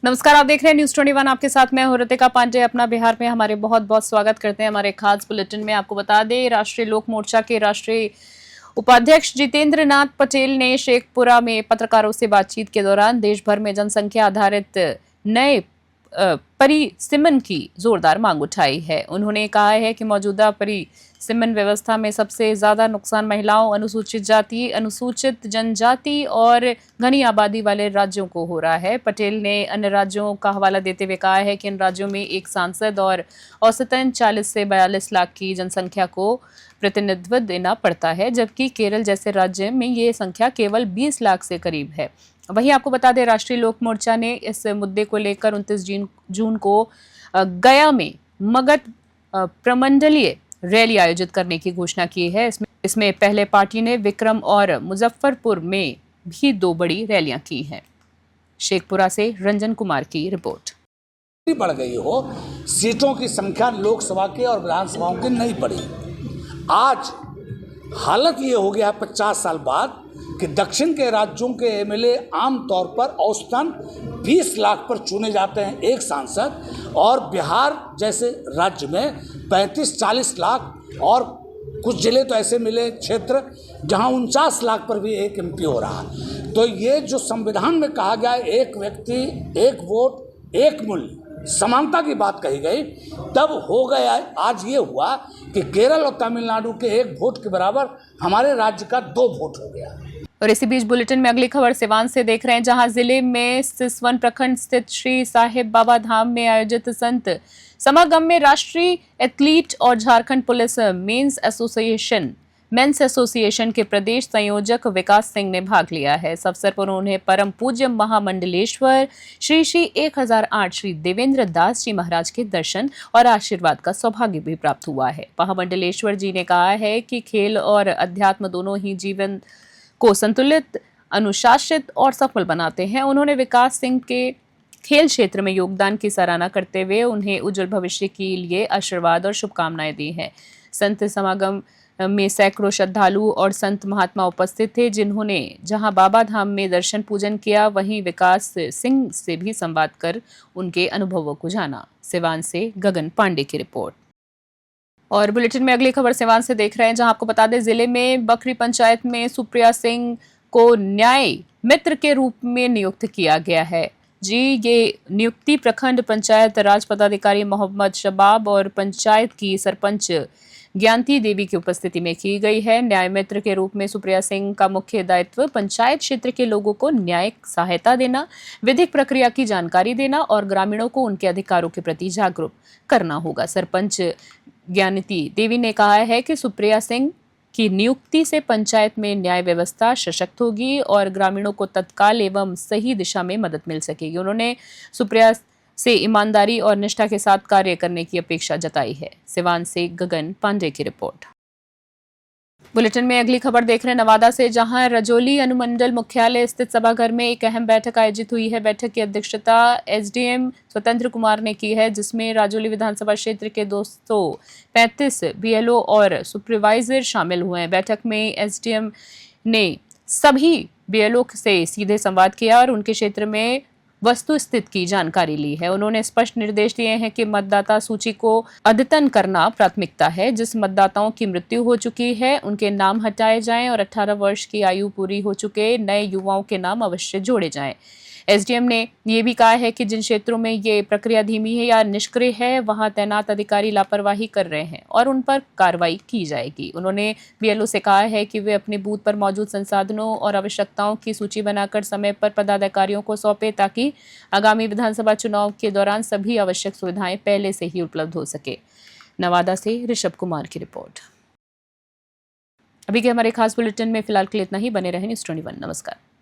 नमस्कार, आप देख रहे हैं न्यूज 21। आपके साथ मैं हूं ऋतिका पांडे। अपना बिहार में हमारे बहुत बहुत स्वागत करते हैं हमारे खास बुलेटिन में। आपको बता दें, राष्ट्रीय लोक मोर्चा के राष्ट्रीय उपाध्यक्ष जितेंद्र नाथ पटेल ने शेखपुरा में पत्रकारों से बातचीत के दौरान देश भर में जनसंख्या आधारित नए परिसीमन की जोरदार मांग उठाई है। उन्होंने कहा है कि मौजूदा परिसीमन व्यवस्था में सबसे ज्यादा नुकसान महिलाओं, अनुसूचित जाति, अनुसूचित जनजाति और घनी आबादी वाले राज्यों को हो रहा है। पटेल ने अन्य राज्यों का हवाला देते हुए कहा है कि इन राज्यों में एक सांसद और औसतन 40 से 42 लाख की जनसंख्या को प्रतिनिधित्व देना पड़ता है, जबकि केरल जैसे राज्य में ये संख्या केवल 20 लाख से करीब है। वहीं आपको बता दें, राष्ट्रीय लोक मोर्चा ने इस मुद्दे को लेकर 29 जून को गया में मगध प्रमंडलीय रैली आयोजित करने की घोषणा की है। इसमें पहले पार्टी ने विक्रम और मुजफ्फरपुर में भी 2 बड़ी रैलियां की हैं। शेखपुरा से रंजन कुमार की रिपोर्ट। बढ़ गई हो, सीटों की संख्या लोकसभा के और विधानसभाओं की नहीं बढ़ी। आज हालत ये हो गया 50 साल बाद कि दक्षिण के राज्यों के एमएलए आमतौर पर औसतन 20 लाख पर चुने जाते हैं एक सांसद, और बिहार जैसे राज्य में 35-40 लाख, और कुछ जिले तो ऐसे मिले क्षेत्र जहां 49 लाख पर भी एक एमपी हो रहा है। तो ये जो संविधान में कहा गया है, एक व्यक्ति एक वोट एक मूल्य, समानता की बात कही गई, तब हो गया। आज ये हुआ कि केरल और तमिलनाडु के 1 वोट के बराबर हमारे राज्य का 2 वोट हो गया। और इसी बीच बुलेटिन में अगली खबर सिवान से देख रहे हैं, जहां जिले में सिसवन प्रखंड स्थित श्री साहिब बाबा धाम में आयोजित संत समागम में राष्ट्रीय एथलीट और झारखंड पुलिस मेंस एसोसिएशन के प्रदेश संयोजक विकास सिंह ने भाग लिया है। इस अवसर पर उन्हें परम पूज्य महामंडलेश्वर श्री 1008 श्री देवेंद्र दास जी महाराज के दर्शन और आशीर्वाद का सौभाग्य भी प्राप्त हुआ है। महामंडलेश्वर जी ने कहा है कि खेल और अध्यात्म दोनों ही जीवन को संतुलित, अनुशासित और सफल बनाते हैं। उन्होंने विकास सिंह के खेल क्षेत्र में योगदान की सराहना करते हुए उन्हें उज्जवल भविष्य के लिए आशीर्वाद और शुभकामनाएं दी हैं। संत समागम में सैकड़ों श्रद्धालु और संत महात्मा उपस्थित थे, जिन्होंने जहां बाबा धाम में दर्शन पूजन किया, वहीं विकास सिंह से भी संवाद कर उनके अनुभवों को जाना। सिवान से गगन पांडे की रिपोर्ट। और बुलेटिन में अगली खबर सिवान से देख रहे हैं, जहां आपको बता दें, जिले में बकरी पंचायत में सुप्रिया सिंह को न्याय मित्र के रूप में नियुक्त किया गया है। ये नियुक्ति प्रखंड पंचायत राज पदाधिकारी मोहम्मद शबाब और पंचायत की सरपंच ज्ञानती देवी की उपस्थिति में की गई है। न्याय मित्र के रूप में सुप्रिया सिंह का मुख्य दायित्व पंचायत क्षेत्र के लोगों को न्यायिक सहायता देना, विधिक प्रक्रिया की जानकारी देना और ग्रामीणों को उनके अधिकारों के प्रति जागरूक करना होगा। सरपंच ज्ञानती देवी ने कहा है कि सुप्रिया सिंह की नियुक्ति से पंचायत में न्याय व्यवस्था सशक्त होगी और ग्रामीणों को तत्काल एवं सही दिशा में मदद मिल सकेगी। उन्होंने सुप्रिया से ईमानदारी और निष्ठा के साथ कार्य करने की अपेक्षा जताई है। सिवान से गगन पांडे की रिपोर्ट। बुलेटिन में अगली खबर देख रहे हैं नवादा से, जहां रजौली अनुमंडल मुख्यालय स्थित सभाघर में एक अहम बैठक आयोजित हुई है। बैठक की अध्यक्षता एसडीएम स्वतंत्र कुमार ने की है, जिसमें राजौली विधानसभा क्षेत्र के 235 बीएलओ और सुपरवाइजर शामिल हुए हैं। बैठक में एसडीएम ने सभी बीएलओ से सीधे संवाद किया और उनके क्षेत्र में वस्तु स्थिति की जानकारी ली है। उन्होंने स्पष्ट निर्देश दिए हैं कि मतदाता सूची को अद्यतन करना प्राथमिकता है। जिस मतदाताओं की मृत्यु हो चुकी है उनके नाम हटाए जाएं और 18 वर्ष की आयु पूरी हो चुके नए युवाओं के नाम अवश्य जोड़े जाएं। एसडीएम ने ये भी कहा है कि जिन क्षेत्रों में ये प्रक्रिया धीमी है या निष्क्रिय है, वहां तैनात अधिकारी लापरवाही कर रहे हैं और उन पर कार्रवाई की जाएगी। उन्होंने बीएलओ से कहा है कि वे अपने बूथ पर मौजूद संसाधनों और आवश्यकताओं की सूची बनाकर समय पर पदाधिकारियों को सौंपे, ताकि आगामी विधानसभा चुनाव के दौरान सभी आवश्यक सुविधाएं पहले से ही उपलब्ध हो सके। नवादा से ऋषभ कुमार की रिपोर्ट। अभी के हमारे खास बुलेटिन में फिलहाल के लिए इतना ही। बने रहें न्यूज 21। नमस्कार।